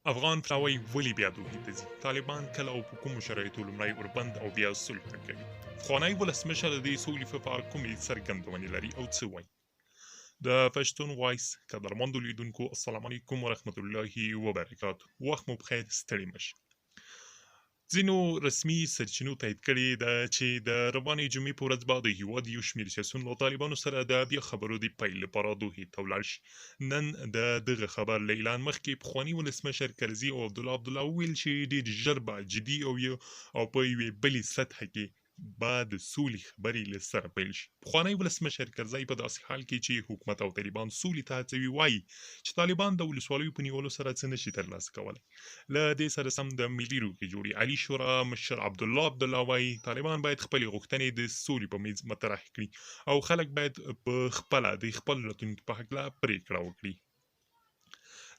افغان پلاوی ولې بیا دوحې ته ځي؟ طالبان کله او په کومو شرایطو لومړی اوربند او بیا صلح ته کوي؟ پخوانی ولسمشر د دې سولې په اړه کومې څرګندونې لري او څه وایي؟ د پښتون وایس قدرمندو لیدونکو السلام علیکم ورحمت الله وبرکاته. وخت مو بخیر، ستړي مشه. ځینو رسمي سرچینو تایید کړې ده چې د روانې جمعې په ورځ به د هیواد یو شمېر سیاسیون له طالبانو سره د بیا خبرو د پیل لپاره دوحې ته ولاړ شي. نن د دغه خبر له اعلان مخکې پخواني ولسمشر کرزي او عبدالله وویل چې ډېر ژر به جدي او په یوې بلې سطحه کې به د سولې خبرې له سره پیل شي. پخوانی ولسمشر کرزي په داسې حال کې چې حکومت او طالبان سولې ته هڅوي وایي چې طالبان د ولسوالیو په نیولو سره څه نشي ترلاسه کولی. له دې سره سم د ملي روغې جوړې علي شورا مشر عبدالله وایي طالبان باید خپلې غوښتنې د سولې په میز مطرح کړي او خلک باید په خپله د خپل راتلونکي په هکله پرېکړه وکړي.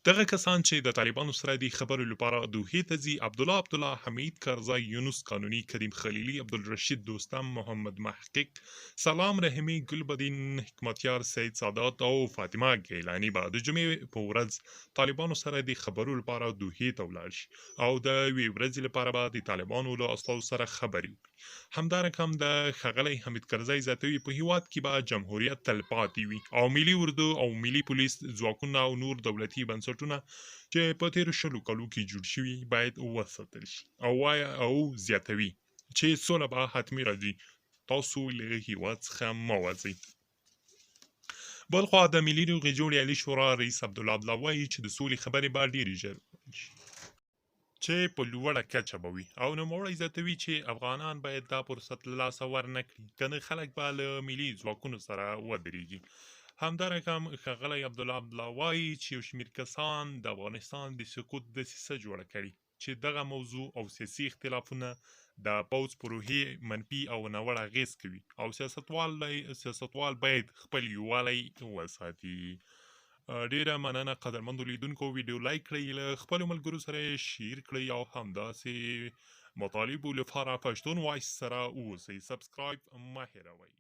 دغه کسان چې د طالبانو سره د خبرو لپاره دوحې ته ځي عبدالله حمید کرزی، یونس قانوني، کریم خلیلي، عبدالرشید دوستم، محمد محقق، سلام رحیمي، ګلبدین حکمتیار، سید سادات او فاطمه ګیلاني به د جمعې په ورځ طالبانو سره د خبرو لپاره دوحې ته ولاړ شي او د یوې ورځې لپاره به د طالبانو له استازو سره خبرې وکړي. همدارنګه هم د ښاغلی حمید کرزی زیاتوي په هیواد کې به جمهوریت تلپاتې وي او ملي اردو او ملي پولیس ځواکونه او نور دولتي بنسټونه چې په تیرو 100 کالو کې جوړ شوي باید وساتل شي او زیاتوي چې سوله به حتمي راځي. تاسو له هیواد څخه مه وځئ. بلخوا د ملي روغې جوړې علي شورا رئیس عبدالله وایي چې د سولې خبرې به ډېرې ژر شي چې په لوړه کچه به وي او نوموړی زیاتوي چې افغانان باید دا فرصت له لاسه ورنه کړي، کنه خلک به له ملي ځواکونو سره ودرېږي. همدارنګه هم ښاغلی عبدالله وایي چې یو شمېر کسان د افغانستان د سقوط دسیسه جوړه کړې چې دغه موضوع او سیاسي اختلافونه د پوځ په روحیې منفي او ناوړه اغېز کوي او سیاستوال باید خپل یووالی وساتي. ډیره مننه قدرمندو لیدونکو، ویډیو لایک کړئ، له خپلو ملګرو سره یې شیر کړئ او همداسې مطالبو لپاره پښتون وایس سره اوسئ. سبسکرایب مه هېروئ.